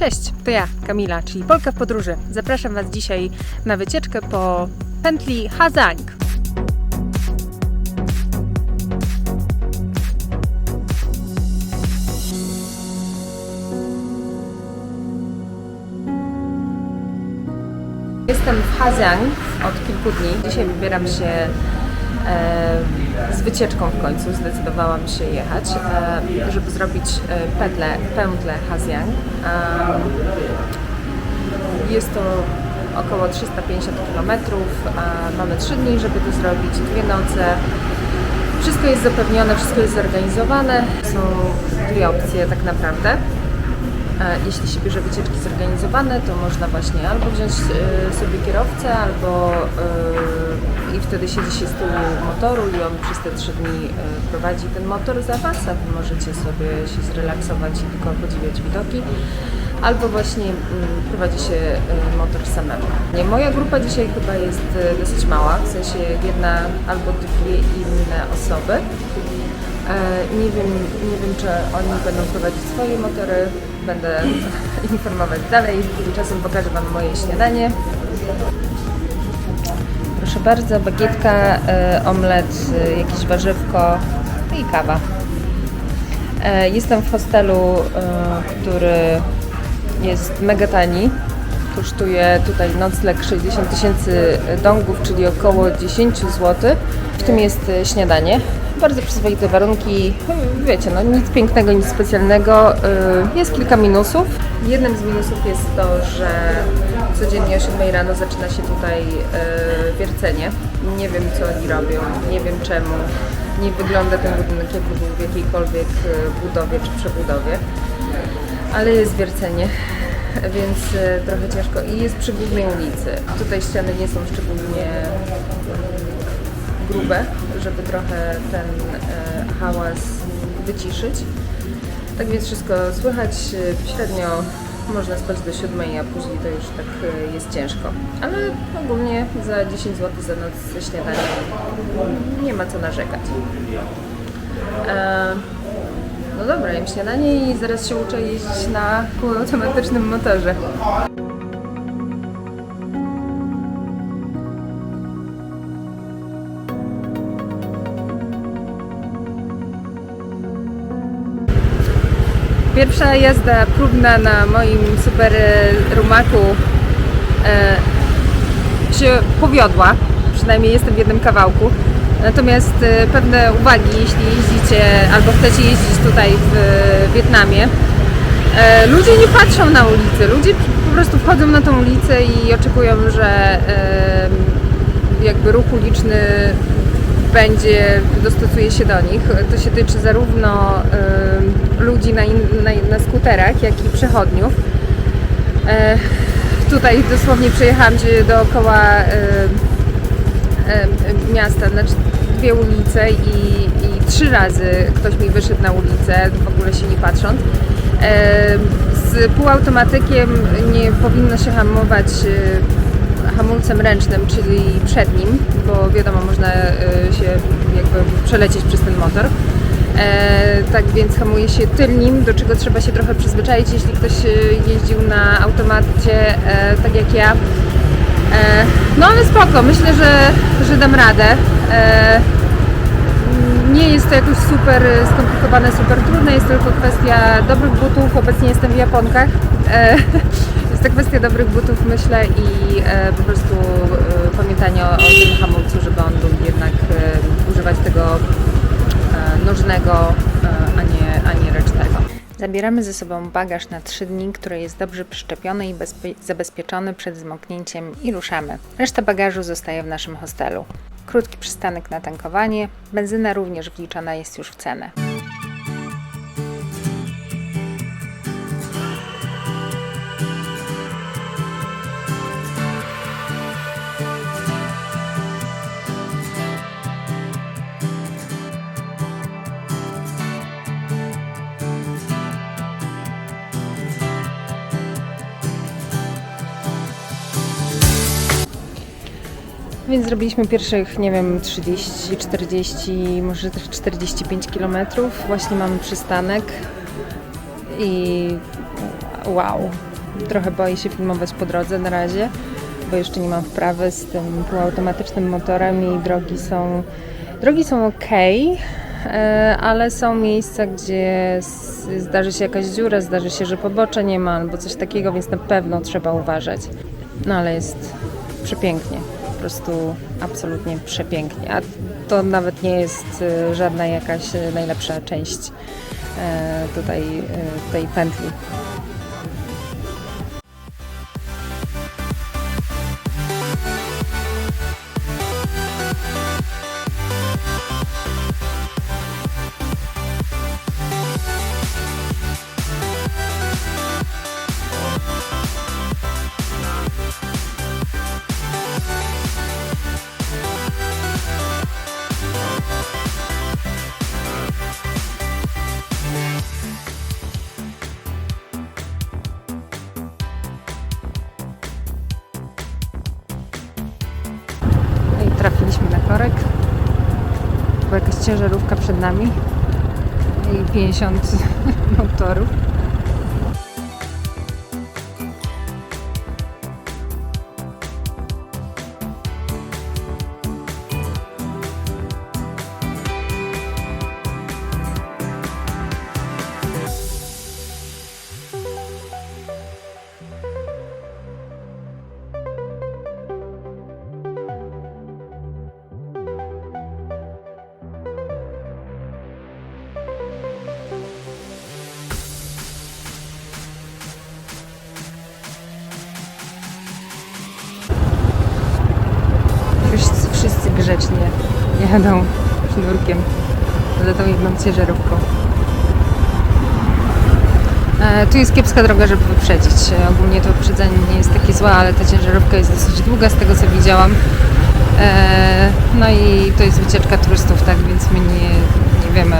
Cześć, to ja, Kamila, czyli Polka w podróży. Zapraszam Was dzisiaj na wycieczkę po pętli Hazang. Jestem w Hazang od kilku dni. Dzisiaj wybieram się z wycieczką w końcu. Zdecydowałam się jechać, żeby zrobić pętlę Hazang. Jest to około 350 km. Mamy 3 dni, żeby to zrobić, 2 noce. Wszystko jest zapewnione, wszystko jest zorganizowane. Są 2 opcje tak naprawdę. Jeśli się bierze wycieczki zorganizowane, to można właśnie albo wziąć sobie kierowcę, albo i wtedy siedzi się z tyłu motoru i on przez te 3 dni prowadzi ten motor za Was, a Wy możecie sobie się zrelaksować i tylko podziwiać widoki. Albo właśnie prowadzi się motor samemu. Moja grupa dzisiaj chyba jest dosyć mała, w sensie 1 albo 2 inne osoby. Nie wiem, czy oni będą prowadzić swoje motory, będę informować dalej. Tymczasem pokażę Wam moje śniadanie. Proszę bardzo, bagietka, omlet, jakieś warzywko i kawa. Jestem w hostelu, który jest mega tani. Kosztuje tutaj nocleg 60 000 dongów, czyli około 10 zł. W tym jest śniadanie. Bardzo przyzwoite warunki, wiecie, no nic pięknego, nic specjalnego. Jest kilka minusów. Jednym z minusów jest to, że codziennie o 7 rano zaczyna się tutaj wiercenie. Nie wiem, co oni robią, nie wiem czemu. Nie wygląda ten budynek, jakby był w jakiejkolwiek budowie czy przebudowie. Ale jest wiercenie, więc trochę ciężko. I jest przy głównej ulicy. Tutaj ściany nie są szczególnie grube, żeby trochę ten hałas wyciszyć. Tak więc wszystko słychać, średnio można spać do 7, a później to już tak jest ciężko. Ale ogólnie za 10 zł za noc ze śniadaniem nie ma co narzekać. No dobra, jem śniadanie i zaraz się uczę jeździć na półautomatycznym motorze. Pierwsza jazda próbna na moim super rumaku się powiodła, przynajmniej jestem w jednym kawałku. Natomiast pewne uwagi, jeśli jeździcie albo chcecie jeździć tutaj w Wietnamie, ludzie nie patrzą na ulicę, ludzie po prostu wchodzą na tą ulicę i oczekują, że jakby ruch uliczny dostosuje się do nich. To się tyczy zarówno ludzi na skuterach, jak i przechodniów. Tutaj dosłownie przejechałam się dookoła miasta, znaczy 2 ulice i 3 razy ktoś mi wyszedł na ulicę, w ogóle się nie patrząc. Z półautomatykiem nie powinno się hamować hamulcem ręcznym, czyli przednim, bo wiadomo, można się jakby przelecieć przez ten motor. Tak więc hamuje się tylnim, do czego trzeba się trochę przyzwyczaić, jeśli ktoś jeździł na automacie, tak jak ja. No ale spoko, myślę, że dam radę. Nie jest to jakoś super skomplikowane, super trudne, jest tylko kwestia dobrych butów. Obecnie jestem w japonkach. Jest to kwestia dobrych butów, myślę, i po prostu pamiętania o tym hamulcu, żeby on był jednak używać tego nożnego, a nie ręcznego. Zabieramy ze sobą bagaż na 3 dni, który jest dobrze przyczepiony i zabezpieczony przed zmoknięciem i ruszamy. Reszta bagażu zostaje w naszym hostelu. Krótki przystanek na tankowanie, benzyna również wliczona jest już w cenę. Więc zrobiliśmy pierwszych, nie wiem, 30, 40, może też 45 km. Właśnie mamy przystanek i wow, Trochę boję się filmować po drodze na razie, bo jeszcze nie mam wprawy z tym półautomatycznym motorem i drogi są ok, ale są miejsca, gdzie zdarzy się jakaś dziura, zdarzy się, że pobocze nie ma albo coś takiego, więc na pewno trzeba uważać. No ale jest przepięknie, po prostu absolutnie przepięknie, a to nawet nie jest żadna jakaś najlepsza część tutaj tej pętli. Trafiliśmy na korek. Była jakaś ciężarówka przed nami i 50 motorów. Wszyscy grzecznie jadą sznurkiem za tą jedną ciężarówką. Tu jest kiepska droga, żeby wyprzedzić. Ogólnie to wyprzedzenie nie jest takie złe, ale ta ciężarówka jest dosyć długa z tego, co widziałam. No i to jest wycieczka turystów, tak więc my nie wiemy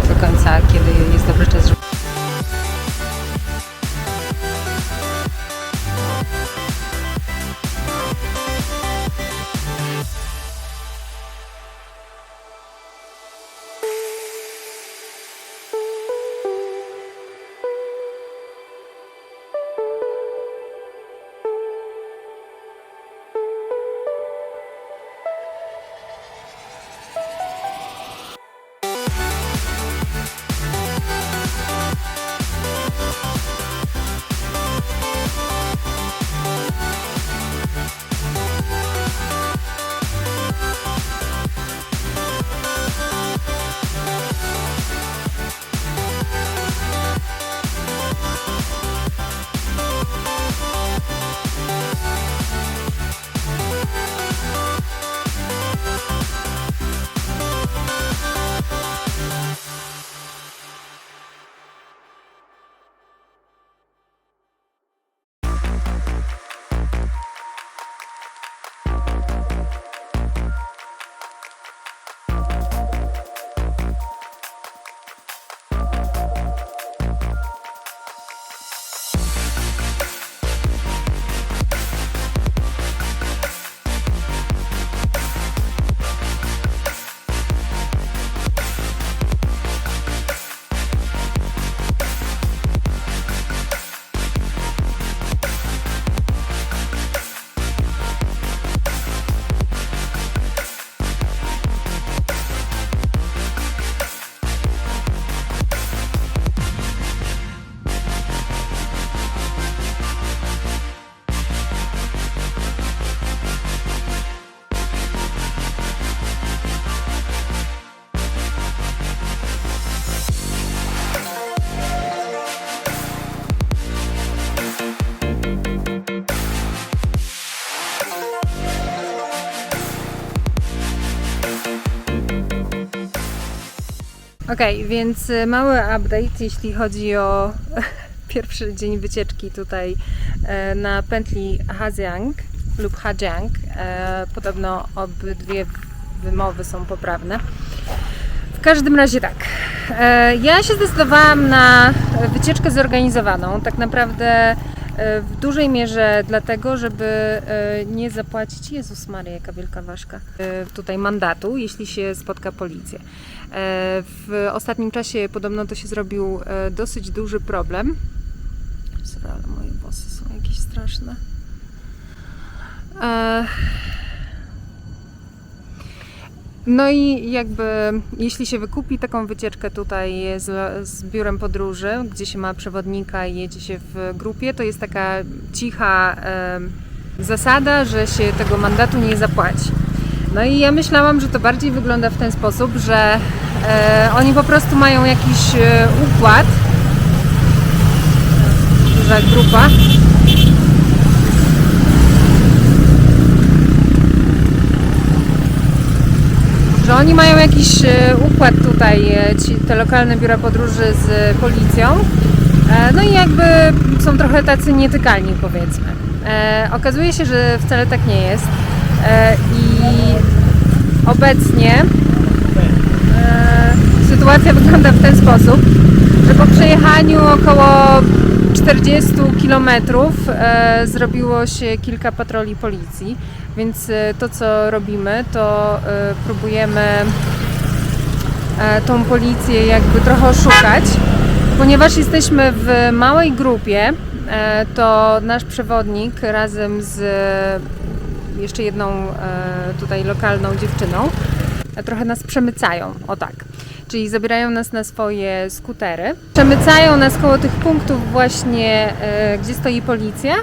do końca, kiedy jest dobry czas, żeby... Okej, więc mały update, jeśli chodzi o pierwszy dzień wycieczki tutaj na pętli Hajiang lub Hajiang. Podobno obydwie wymowy są poprawne. W każdym razie tak, ja się zdecydowałam na wycieczkę zorganizowaną, tak naprawdę w dużej mierze dlatego, żeby nie zapłacić, Jezus Maria, jaka wielka ważka, tutaj mandatu, jeśli się spotka policję. W ostatnim czasie podobno to się zrobił dosyć duży problem. Moje włosy włosy są jakieś straszne. No i jakby jeśli się wykupi taką wycieczkę tutaj z biurem podróży, gdzie się ma przewodnika i jedzie się w grupie, to jest taka cicha zasada, że się tego mandatu nie zapłaci. No i ja myślałam, że to bardziej wygląda w ten sposób, że oni po prostu mają jakiś układ. Duża grupa. Że oni mają jakiś układ tutaj, te lokalne biura podróży z policją. No i jakby są trochę tacy nietykalni, powiedzmy. Okazuje się, że wcale tak nie jest. I obecnie sytuacja wygląda w ten sposób, że po przejechaniu około 40 km zrobiło się kilka patroli policji, więc to co robimy, to próbujemy tą policję jakby trochę oszukać. Ponieważ jesteśmy w małej grupie, to nasz przewodnik razem z jeszcze jedną tutaj lokalną dziewczyną trochę nas przemycają, o tak. Czyli zabierają nas na swoje skutery, przemycają nas koło tych punktów właśnie, gdzie stoi policja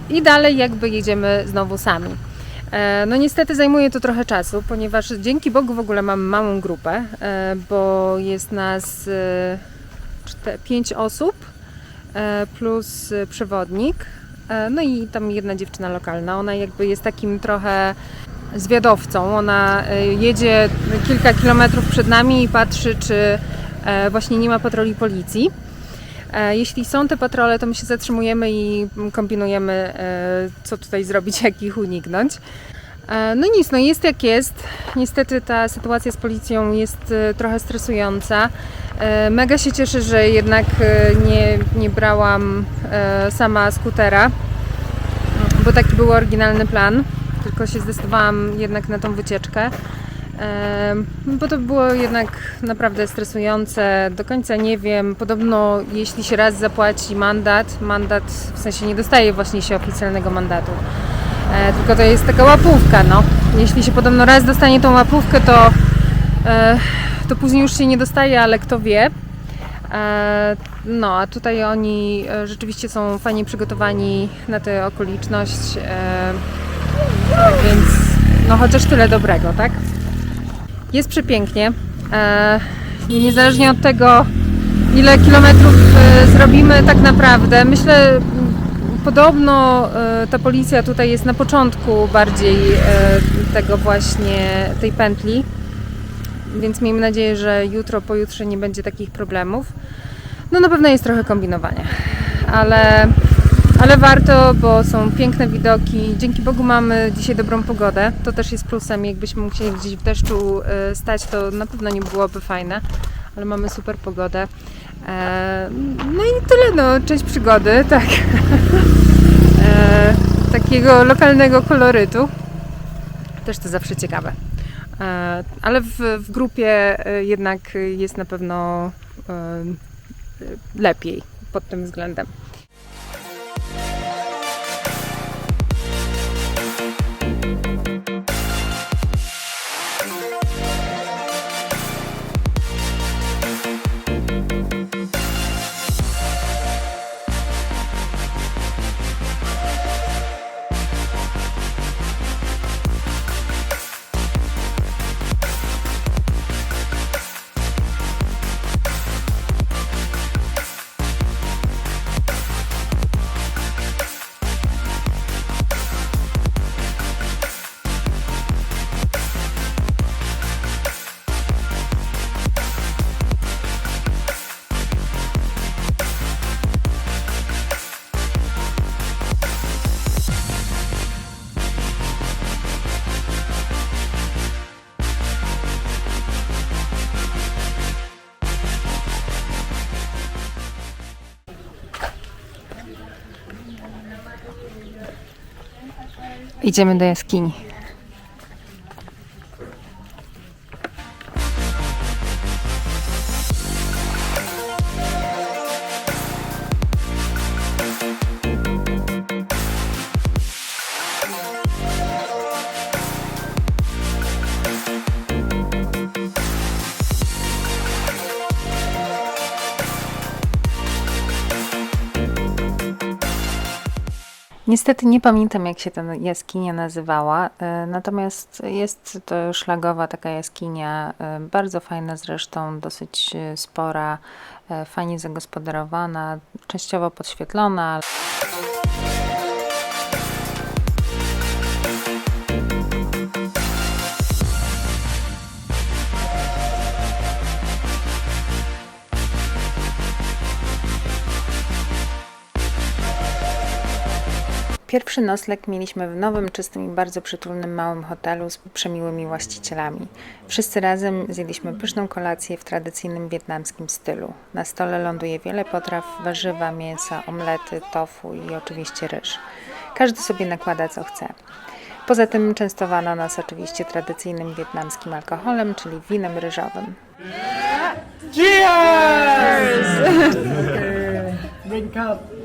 i dalej jakby jedziemy znowu sami. No niestety zajmuje to trochę czasu, ponieważ dzięki Bogu w ogóle mamy małą grupę, bo jest nas 5 osób plus przewodnik, no i tam jedna dziewczyna lokalna. Ona jakby jest takim trochę zwiadowcą. Ona jedzie kilka kilometrów przed nami i patrzy, czy właśnie nie ma patroli policji. Jeśli są te patrole, to my się zatrzymujemy i kombinujemy, co tutaj zrobić, jak ich uniknąć. No nic, no jest jak jest. Niestety ta sytuacja z policją jest trochę stresująca. Mega się cieszę, że jednak nie brałam sama skutera, bo taki był oryginalny plan, tylko się zdecydowałam jednak na tą wycieczkę, bo to było jednak naprawdę stresujące. Do końca nie wiem, podobno jeśli się raz zapłaci mandat, w sensie nie dostaje właśnie się oficjalnego mandatu, tylko to jest taka łapówka, no. Jeśli się podobno raz dostanie tą łapówkę, to później już się nie dostaje, ale kto wie. No, a tutaj oni rzeczywiście są fajnie przygotowani na tę okoliczność, tak więc no chociaż tyle dobrego, tak? Jest przepięknie. Niezależnie od tego, ile kilometrów zrobimy tak naprawdę, myślę, podobno ta policja tutaj jest na początku bardziej tego właśnie, tej pętli, więc miejmy nadzieję, że jutro, pojutrze nie będzie takich problemów. No na pewno jest trochę kombinowania, ale warto, bo są piękne widoki. Dzięki Bogu mamy dzisiaj dobrą pogodę, to też jest plusem. Jakbyśmy musieli gdzieś w deszczu stać, to na pewno nie byłoby fajne, ale mamy super pogodę. No i tyle, no, część przygody, tak. Takiego lokalnego kolorytu. Też to zawsze ciekawe. Ale w grupie jednak jest na pewno lepiej pod tym względem. Idziemy do jaskini. Niestety nie pamiętam, jak się ta jaskinia nazywała, natomiast jest to szlagowa taka jaskinia, bardzo fajna zresztą, dosyć spora, fajnie zagospodarowana, częściowo podświetlona. Pierwszy nocleg mieliśmy w nowym, czystym i bardzo przytulnym małym hotelu z przemiłymi właścicielami. Wszyscy razem zjedliśmy pyszną kolację w tradycyjnym wietnamskim stylu. Na stole ląduje wiele potraw, warzywa, mięsa, omlety, tofu i oczywiście ryż. Każdy sobie nakłada co chce. Poza tym częstowano nas oczywiście tradycyjnym wietnamskim alkoholem, czyli winem ryżowym. Cheers! Drink up.